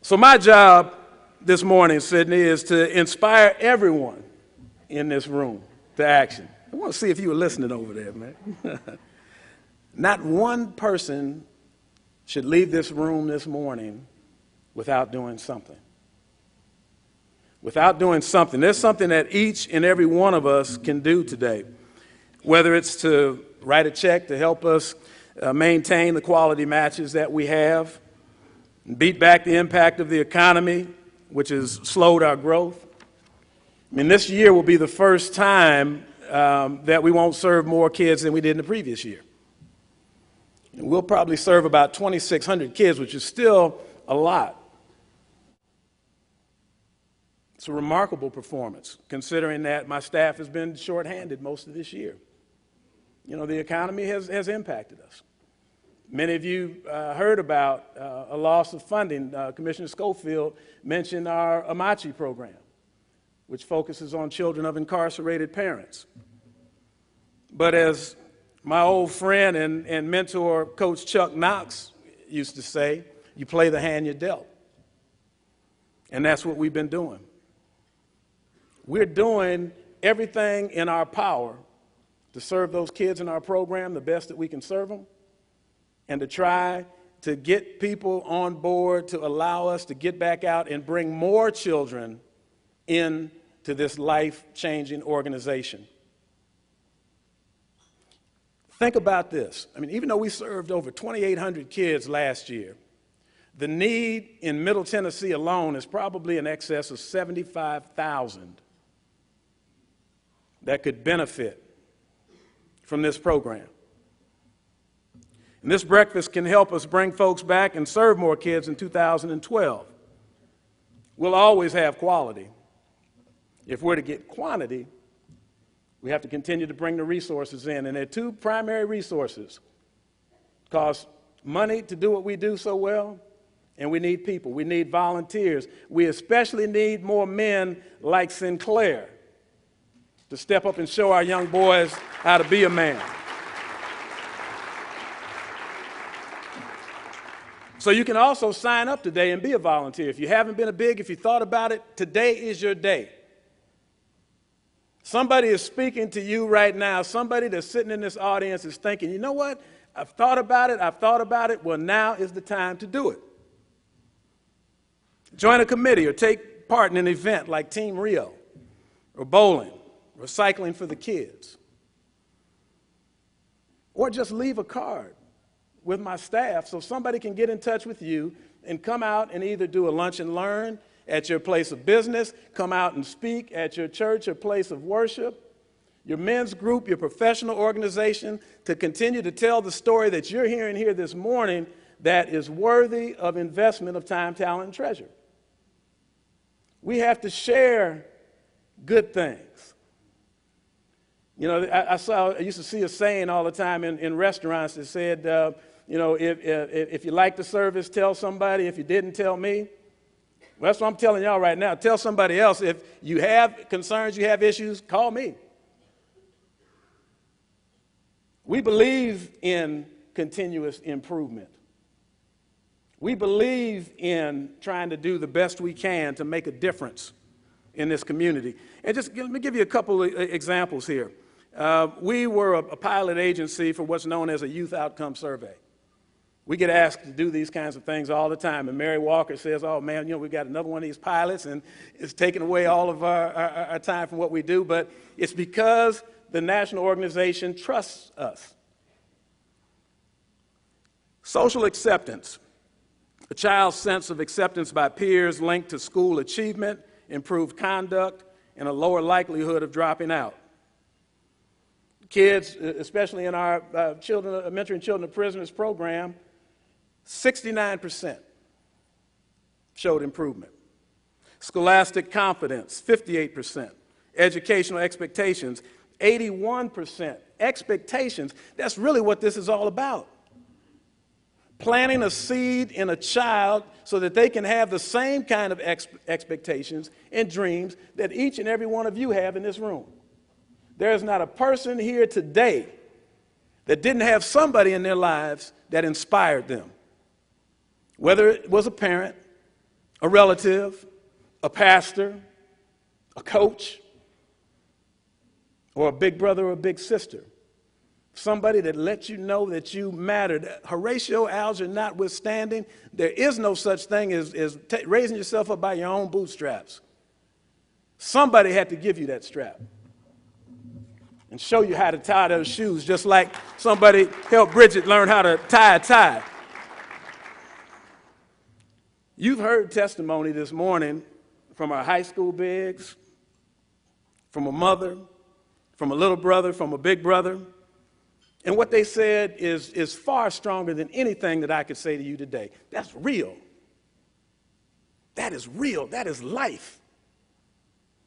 So my job this morning, Sydney, is to inspire everyone in this room to action. I want to see if you were listening over there, man. Not one person should leave this room this morning without doing something. Without doing something. There's something that each and every one of us can do today, whether it's to write a check to help us maintain the quality matches that we have, beat back the impact of the economy, which has slowed our growth. I mean, this year will be the first time that we won't serve more kids than we did in the previous year. And we'll probably serve about 2,600 kids, which is still a lot. It's a remarkable performance, considering that my staff has been shorthanded most of this year. You know, the economy has impacted us. Many of you heard about a loss of funding. Commissioner Schofield mentioned our Amachi program, which focuses on children of incarcerated parents. But as my old friend and mentor, Coach Chuck Knox, used to say, you play the hand you're dealt. And that's what we've been doing. We're doing everything in our power to serve those kids in our program the best that we can serve them, and to try to get people on board to allow us to get back out and bring more children into this life-changing organization. Think about this. I mean, even though we served over 2,800 kids last year, the need in Middle Tennessee alone is probably in excess of 75,000 that could benefit from this program. And this breakfast can help us bring folks back and serve more kids in 2012. We'll always have quality. If we're to get quantity, we have to continue to bring the resources in. And there are two primary resources. It costs money to do what we do so well, and we need people. We need volunteers. We especially need more men like Sinclair to step up and show our young boys how to be a man. So you can also sign up today and be a volunteer. If you haven't been a big, if you thought about it, today is your day. Somebody is speaking to you right now. Somebody that's sitting in this audience is thinking, you know what? I've thought about it. Well, now is the time to do it. Join a committee or take part in an event like Team Rio or bowling or cycling for the kids. Or just leave a card with my staff so somebody can get in touch with you and come out and either do a lunch and learn at your place of business, come out and speak at your church or place of worship, your men's group, your professional organization, to continue to tell the story that you're hearing here this morning that is worthy of investment of time, talent, and treasure. We have to share good things. You know, I used to see a saying all the time in restaurants that said, you know, if you like the service, tell somebody. If you didn't, tell me. Well, that's what I'm telling y'all right now. Tell somebody else. If you have concerns, you have issues, call me. We believe in continuous improvement. We believe in trying to do the best we can to make a difference in this community. And just let me give you a couple of examples here. We were a pilot agency for what's known as a youth outcome survey. We get asked to do these kinds of things all the time, and Mary Walker says, oh man, you know, we've got another one of these pilots, and it's taking away all of our time from what we do, but it's because the national organization trusts us. Social acceptance, a child's sense of acceptance by peers linked to school achievement, improved conduct, and a lower likelihood of dropping out. Kids, especially in our mentoring children of prisoners program, 69% showed improvement. Scholastic confidence, 58%. Educational expectations, 81%. Expectations, that's really what this is all about. Planting a seed in a child so that they can have the same kind of expectations and dreams that each and every one of you have in this room. There is not a person here today that didn't have somebody in their lives that inspired them. Whether it was a parent, a relative, a pastor, a coach, or a big brother or a big sister. Somebody that lets you know that you mattered. Horatio Alger notwithstanding, there is no such thing as raising yourself up by your own bootstraps. Somebody had to give you that strap and show you how to tie those shoes, just like somebody helped Bridget learn how to tie a tie. You've heard testimony this morning from our high school bigs, from a mother, from a little brother, from a big brother. And what they said is far stronger than anything that I could say to you today. That's real. That is real. That is life.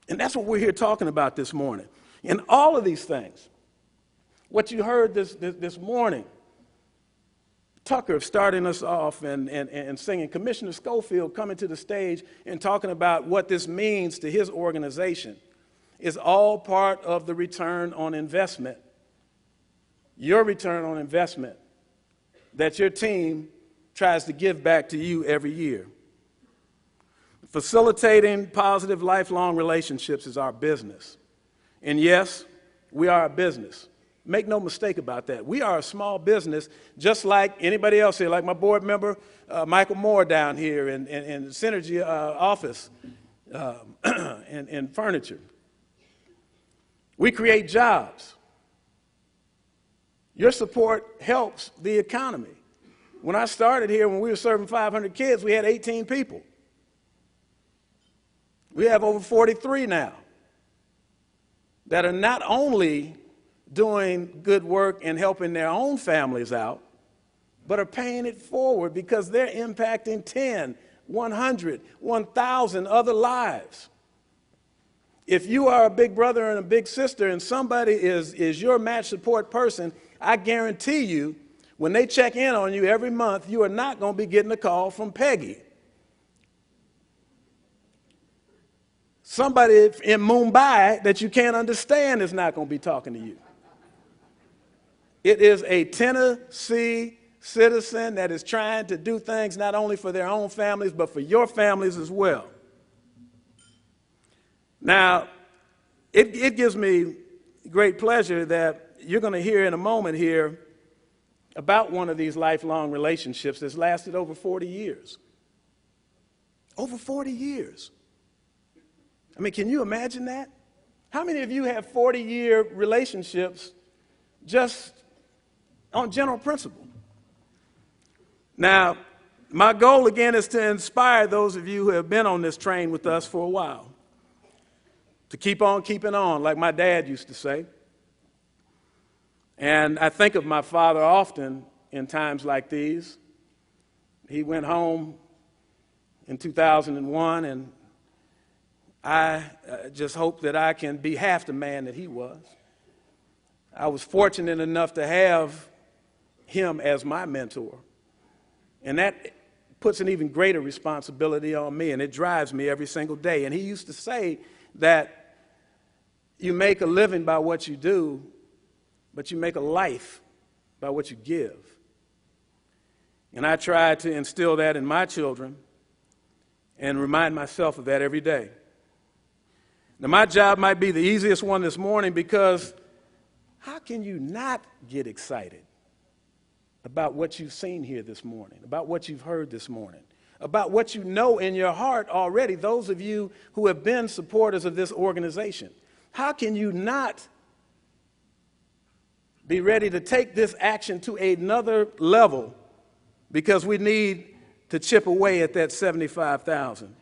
And that's what we're here talking about this morning. And all of these things, what you heard this morning, Tucker starting us off and singing, Commissioner Schofield coming to the stage and talking about what this means to his organization, is all part of the return on investment. Your return on investment that your team tries to give back to you every year. Facilitating positive lifelong relationships is our business. And yes, we are a business. Make no mistake about that. We are a small business just like anybody else here, like my board member, Michael Moore down here in Synergy office and furniture. We create jobs. Your support helps the economy. When I started here, when we were serving 500 kids, we had 18 people. We have over 43 now that are not only doing good work and helping their own families out, but are paying it forward because they're impacting 10, 100, 1,000 other lives. If you are a big brother and a big sister and somebody is your match support person, I guarantee you, when they check in on you every month, you are not going to be getting a call from Peggy. Somebody in Mumbai that you can't understand is not going to be talking to you. It is a Tennessee citizen that is trying to do things not only for their own families, but for your families as well. Now, it gives me great pleasure that you're going to hear in a moment here about one of these lifelong relationships that's lasted over 40 years. Over 40 years. I mean, can you imagine that? How many of you have 40-year relationships just on general principle? Now, my goal again is to inspire those of you who have been on this train with us for a while to keep on keeping on, like my dad used to say. And I think of my father often in times like these. He went home in 2001, and I just hope that I can be half the man that he was. I was fortunate enough to have him as my mentor. And that puts an even greater responsibility on me, and it drives me every single day. And he used to say that you make a living by what you do, but you make a life by what you give. And I try to instill that in my children and remind myself of that every day. Now, my job might be the easiest one this morning because how can you not get excited about what you've seen here this morning, about what you've heard this morning, about what you know in your heart already, those of you who have been supporters of this organization? How can you not be ready to take this action to another level because we need to chip away at that 75,000?